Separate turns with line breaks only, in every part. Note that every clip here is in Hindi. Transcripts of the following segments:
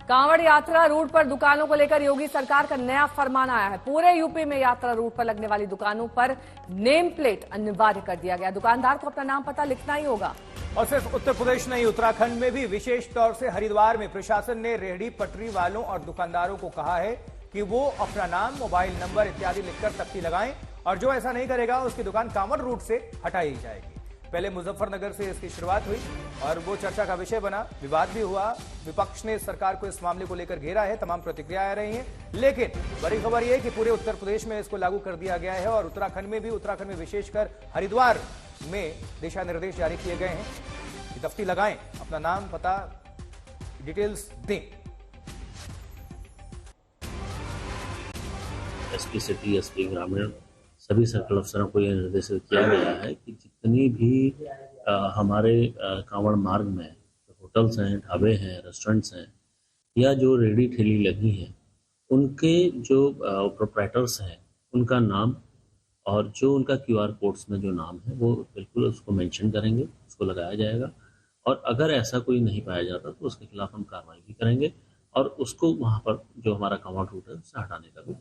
कांवड़ यात्रा रूट पर दुकानों को लेकर योगी सरकार का नया फरमान आया है। पूरे यूपी में यात्रा रूट पर लगने वाली दुकानों पर नेम प्लेट अनिवार्य कर दिया गया। दुकानदार को अपना नाम पता लिखना ही होगा।
और सिर्फ उत्तर प्रदेश नहीं, उत्तराखंड में भी विशेष तौर से हरिद्वार में प्रशासन ने रेहड़ी पटरी वालों और दुकानदारों को कहा है कि वो अपना नाम, मोबाइल नंबर इत्यादि लिखकर तख्ती लगाएं और जो ऐसा नहीं करेगा उसकी दुकान कांवड़ रूट से हटाई जाएगी। पहले मुजफ्फरनगर से इसकी शुरुआत हुई और वो चर्चा का विषय बना, विवाद भी हुआ। विपक्ष ने सरकार को इस मामले को लेकर घेरा है, तमाम प्रतिक्रियाएं आ रही हैं, लेकिन बड़ी खबर यह है कि पूरे उत्तर प्रदेश में इसको लागू कर दिया गया है और उत्तराखंड में भी, उत्तराखंड में विशेषकर हरिद्वार में दिशा निर्देश जारी किए गए हैं कि तख्ती लगाएं, अपना नाम, पता, डिटेल्स दें।
एसपी सिटी, एसपी ग्रामीण, सभी सर्कल अफसरों को यह निर्देशित किया गया है कि जितनी भी हमारे कांवड़ मार्ग में होटल्स हैं, ढाबे हैं, रेस्टोरेंट्स हैं या जो रेहड़ी ठेली लगी हैं, उनके जो प्रोप्राइटर्स हैं उनका नाम और जो उनका क्यूआर कोड्स में जो नाम है वो बिल्कुल उसको मेंशन करेंगे, उसको लगाया जाएगा। और अगर ऐसा कोई नहीं पाया जाता तो उसके खिलाफ हम कार्रवाई भी करेंगे और उसको वहाँ पर जो हमारा कांवड़ रूट है उससे हटाने का भी।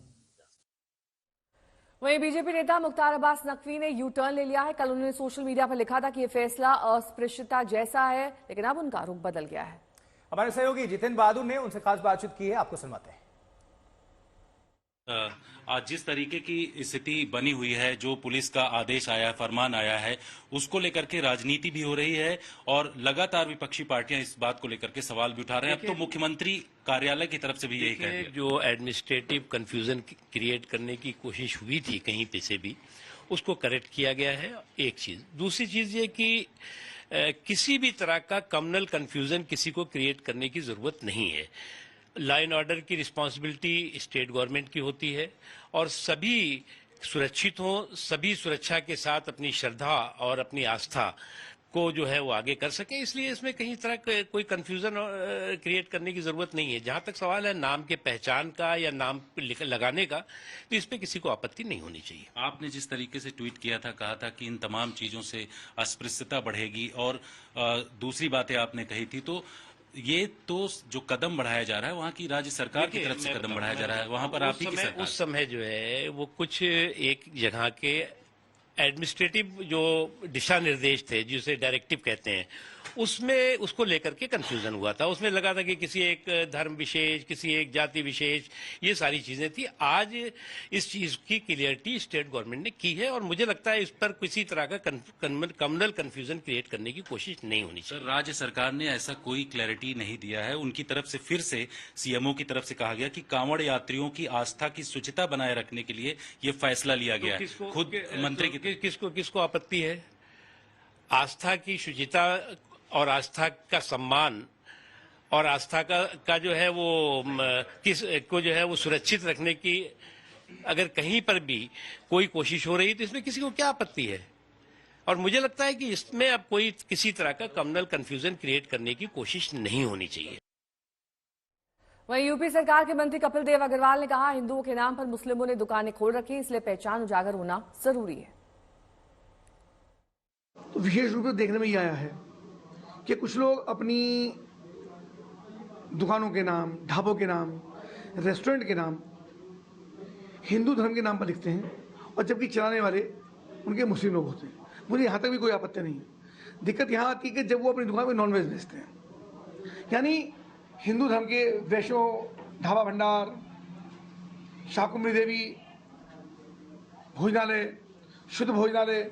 वहीं बीजेपी नेता मुख्तार अब्बास नकवी ने यू टर्न ले लिया है। कल उन्होंने सोशल मीडिया पर लिखा था कि यह फैसला अस्पृश्यता जैसा है, लेकिन अब उनका रुख बदल गया है। हमारे
सहयोगी जितेंद्र बहादुर ने उनसे खास बातचीत की है, आपको सुनवाते हैं।
आज जिस तरीके की स्थिति बनी हुई है, जो पुलिस का आदेश आया, फरमान आया है, उसको लेकर के राजनीति भी हो रही है और लगातार विपक्षी पार्टियां इस बात को लेकर के सवाल भी उठा रहे हैं। अब तो मुख्यमंत्री कार्यालय की तरफ से भी यही कह रहे हैं।
जो एडमिनिस्ट्रेटिव कंफ्यूजन क्रिएट करने की कोशिश हुई थी कहीं पे से भी, उसको करेक्ट किया गया है, एक चीज। दूसरी चीज ये कि किसी भी तरह का कम्युनल कंफ्यूजन किसी को क्रिएट करने की जरूरत नहीं है। लॉ एंड ऑर्डर की रिस्पॉन्सिबिलिटी स्टेट गवर्नमेंट की होती है और सभी सुरक्षित हों, सभी सुरक्षा के साथ अपनी श्रद्धा और अपनी आस्था को जो है वो आगे कर सके, इसलिए इसमें कहीं तरह कोई कंफ्यूजन क्रिएट करने की जरूरत नहीं है। जहां तक सवाल है नाम के पहचान का या नाम लगाने का, तो इस पे किसी को आपत्ति नहीं होनी चाहिए।
आपने जिस तरीके से ट्वीट किया था, कहा था कि इन तमाम चीजों से अस्पृश्यता बढ़ेगी और दूसरी बातें आपने कही थी, तो ये तो जो कदम बढ़ाया जा रहा है वहाँ की राज्य सरकार की तरफ से कदम बढ़ाया जा रहा है, वहाँ पर आप ही की सरकार।
उस समय जो है वो कुछ एक जगह के एडमिनिस्ट्रेटिव जो दिशा निर्देश थे, जिसे डायरेक्टिव कहते हैं, उसमें उसको लेकर के कंफ्यूजन हुआ था। उसमें लगा था कि किसी एक धर्म विशेष, किसी एक जाति विशेष, ये सारी चीजें थी। आज इस चीज की क्लियरिटी स्टेट गवर्नमेंट ने की है और मुझे लगता है इस पर किसी तरह का कम्युनल कंफ्यूजन क्रिएट करने की कोशिश नहीं होनी चाहिए।
राज्य सरकार ने ऐसा कोई क्लैरिटी नहीं दिया है। उनकी तरफ से फिर से सीएमओ की तरफ से कहा गया कि कांवड़ यात्रियों की आस्था की शुचिता बनाए रखने के लिए ये फैसला लिया गया है। खुद मंत्री
किसको आपत्ति है? आस्था की शुचिता और आस्था का सम्मान और आस्था का जो है वो किस को जो है वो सुरक्षित रखने की अगर कहीं पर भी कोई कोशिश हो रही है तो इसमें किसी को क्या आपत्ति है? और मुझे लगता है कि इसमें अब कोई किसी तरह का कम्युनल कंफ्यूजन क्रिएट करने की कोशिश नहीं होनी चाहिए।
वहीं यूपी सरकार के मंत्री कपिल देव अग्रवाल ने कहा, हिंदुओं के नाम पर मुस्लिमों ने दुकानें खोल रखी, इसलिए पहचान उजागर होना जरूरी है।
तो विशेष रूप से देखने में ये आया है कि कुछ लोग अपनी दुकानों के नाम, ढाबों के नाम, रेस्टोरेंट के नाम हिंदू धर्म के नाम पर लिखते हैं और जबकि चलाने वाले उनके मुस्लिम लोग होते हैं। मुझे यहाँ तक भी कोई आपत्ति नहीं है। दिक्कत यहाँ आती है कि जब वो अपनी दुकान पर नॉनवेज बेचते हैं, यानी हिंदू धर्म के वैष्णो ढाबा भंडार, शाकुंभरी देवी भोजनालय, शुद्ध भोजनालय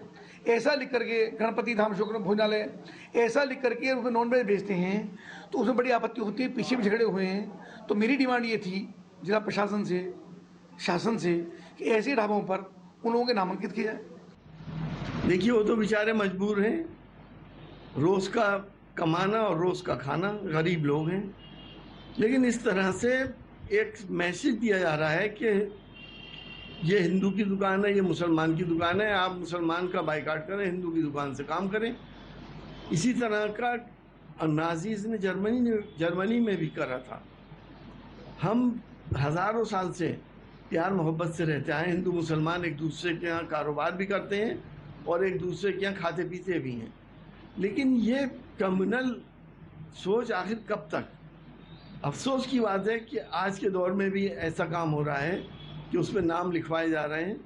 ऐसा लिख करके, गणपति धाम शुक्र भोजनालय ऐसा लिख करके उनको नॉनवेज बेचते हैं, तो उसमें बड़ी आपत्ति होती है। पीछे भी झगड़े हुए हैं। तो मेरी डिमांड ये थी जिला प्रशासन से, शासन से, कि ऐसे ढाबों पर उन लोगों के नामांकित किया जाए।
देखिए, वो तो बेचारे मजबूर हैं, रोज का कमाना और रोज का खाना, गरीब लोग हैं। लेकिन इस तरह से एक मैसेज दिया जा रहा है कि ये हिंदू की दुकान है, ये मुसलमान की दुकान है, आप मुसलमान का बाइकाट करें, हिंदू की दुकान से काम करें। इसी तरह का नाजीज ने जर्मनी में भी करा था। हम हजारों साल से प्यार मोहब्बत से रहते आए। हिंदू मुसलमान एक दूसरे के यहाँ कारोबार भी करते हैं और एक दूसरे के यहाँ खाते पीते भी हैं। लेकिन ये कम्युनल सोच आखिर कब तक? अफसोस की बात है कि आज के दौर में भी ऐसा काम हो रहा है कि उसमें नाम लिखवाए जा रहे हैं